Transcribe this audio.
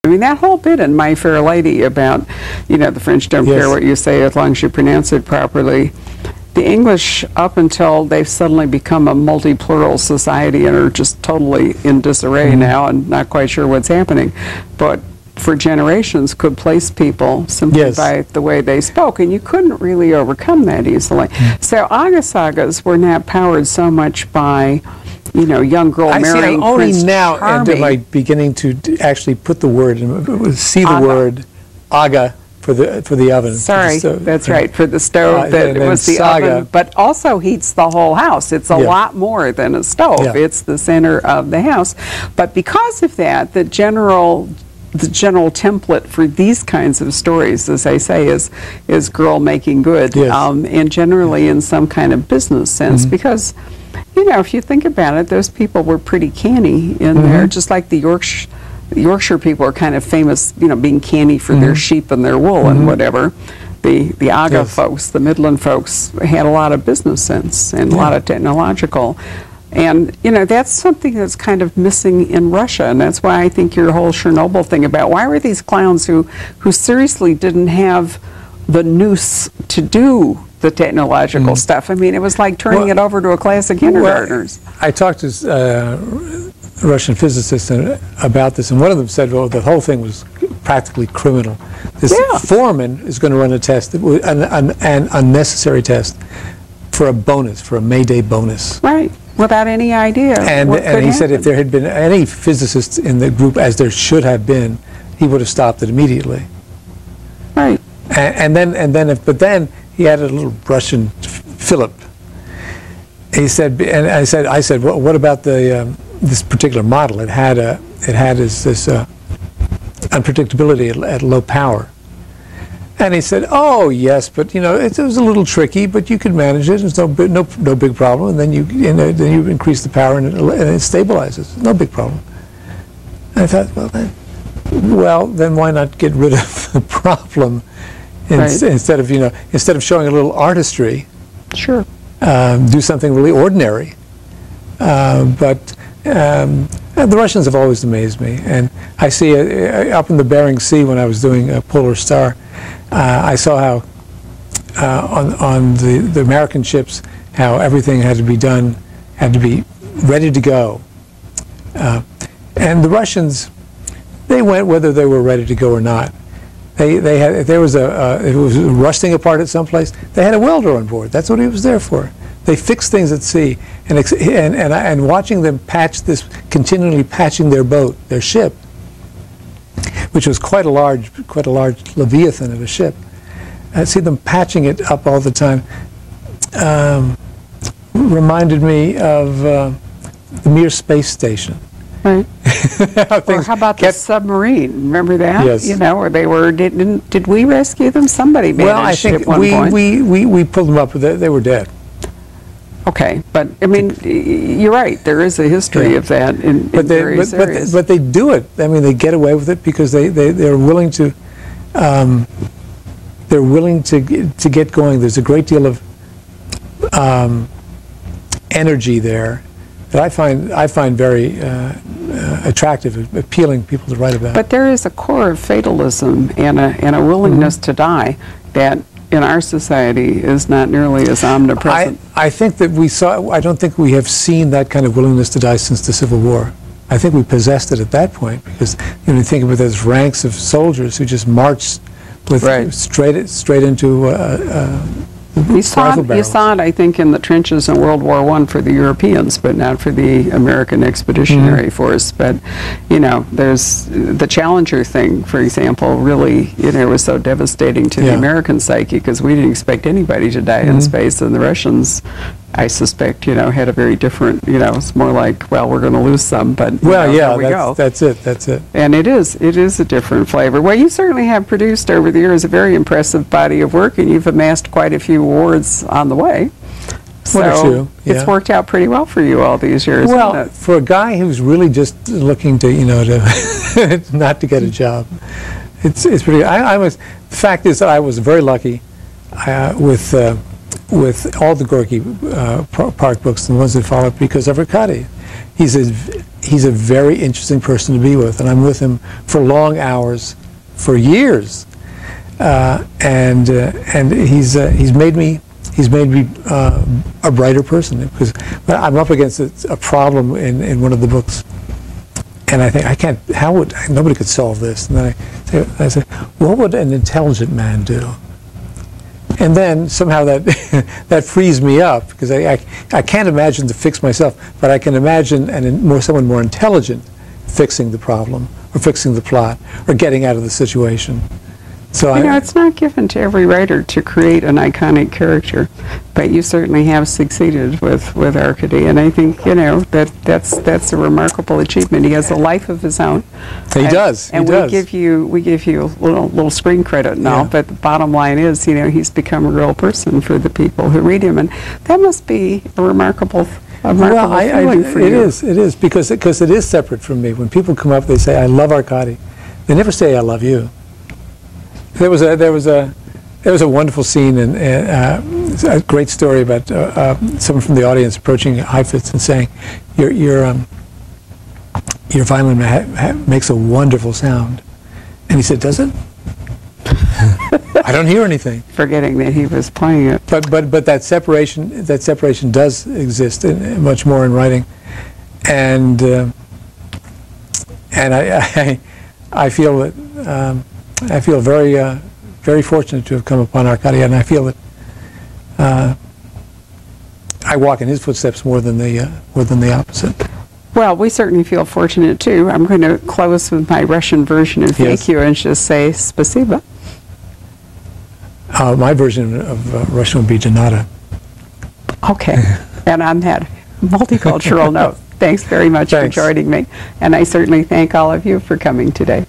I mean, that whole bit in My Fair Lady about, you know, the French don't care what you say as long as you pronounce it properly. The English, up until they've suddenly become a multi-plural society and are just totally in disarray now and not quite sure what's happening, but for generations could place people simply by the way they spoke, and you couldn't really overcome that easily. So Aga sagas were not powered so much by, you know, young girl marrying only Prince now Charming. am I beginning to actually put the word, see the word Aga for the oven. Sorry, that's right, for the stove that was the oven, but also heats the whole house. It's a lot more than a stove. It's the center of the house. But because of that, the general template for these kinds of stories, as I say, is girl making good, and generally in some kind of business sense, because, you know, if you think about it, those people were pretty canny in there, just like the Yorkshire people are kind of famous, you know, being canny for their sheep and their wool and whatever. The Aga folks, the Midland folks, had a lot of business sense and a lot of technological. And, you know, that's something that's kind of missing in Russia, and that's why I think your whole Chernobyl thing about why were these clowns who seriously didn't have the nous to do the technological stuff. I mean, it was like turning it over to a class of kindergartners. I talked to Russian physicists about this, and one of them said, well, the whole thing was practically criminal. This foreman is going to run a test, an unnecessary test, for a bonus, for a May Day bonus. Right, without any idea. And he said if there had been any physicists in the group, as there should have been, he would have stopped it immediately. Right. But then he had a little Russian Philip. He said, and I said, well, what about this particular model? It had this unpredictability at low power. And he said, oh yes, but you know it was a little tricky, but you could manage it. It's no big problem. And then you increase the power and it stabilizes. No big problem. And I thought, well then why not get rid of the problem instead of showing a little artistry? Sure. Do something really ordinary. But the Russians have always amazed me, and I see up in the Bering Sea when I was doing Polar Star. I saw how on the American ships, how everything had to be done, had to be ready to go. And the Russians, they went whether they were ready to go or not. They had, if it was rusting apart at some place, they had a welder on board. That's what he was there for. They fixed things at sea, and watching them continually patching their boat, their ship, which was quite a large Leviathan of a ship. I see them patching it up all the time. Reminded me of the Mir space station. Right. Or how about the submarine? Remember that? Yes. You know, where they were. Did we rescue them? Somebody managed. Well, I think at one point. we pulled them up. They were dead. Okay, but I mean, you're right. There is a history of that in various areas. But they do it. I mean, they get away with it because they're willing to. They're willing to get going. There's a great deal of energy there that I find very attractive, appealing people to write about. But there is a core of fatalism and a willingness to die that in our society is not nearly as omnipresent. I think that I don't think we have seen that kind of willingness to die since the Civil War. I think we possessed it at that point because you think of it as ranks of soldiers who just marched with straight into You saw it, I think, in the trenches in World War I for the Europeans, but not for the American Expeditionary Force. But, you know, there's the Challenger thing, for example, really, you know, was so devastating to the American psyche because we didn't expect anybody to die in space, and the Russians, I suspect, you know, had a very different, you know, it's more like, well, we're going to lose some, but there we go. That's it. And it is a different flavor. Well, you certainly have produced over the years a very impressive body of work, and you've amassed quite a few awards on the way. So it's worked out pretty well for you all these years. Well, hasn't it? For a guy who's really just looking to, you know, to not to get a job, it's pretty. The fact is that I was very lucky with all the Gorky Park books and the ones that followed because of Arkady. He's he's a very interesting person to be with, and I'm with him for long hours, for years, and he's made me a brighter person, because I'm up against a problem in one of the books, and I think nobody could solve this, and then I say, what would an intelligent man do? And then somehow that frees me up, because I can't imagine to fix myself, but I can imagine someone more intelligent fixing the problem, or fixing the plot, or getting out of the situation. So it's not given to every writer to create an iconic character, but you certainly have succeeded with Arcady, and I think that's a remarkable achievement. He has a life of his own. He does. And we give you a little screen credit now, but the bottom line is, he's become a real person for the people who read him, and that must be a remarkable feeling for you. It is because it is separate from me. When people come up, they say, "I love Arcady." They never say, "I love you." There was a wonderful scene, and a great story about someone from the audience approaching Heifetz and saying, "Your violin makes a wonderful sound," and he said, "Does it?" I don't hear anything. Forgetting that he was playing it. But that separation does exist much more in writing, and I feel that. I feel very fortunate to have come upon Arcady, and I feel that I walk in his footsteps more than the opposite. Well, we certainly feel fortunate too. I'm going to close with my Russian version of thank you and just say spasibo. My version of Russian would be Janata. Okay, and on that multicultural note, thanks very much for joining me, and I certainly thank all of you for coming today.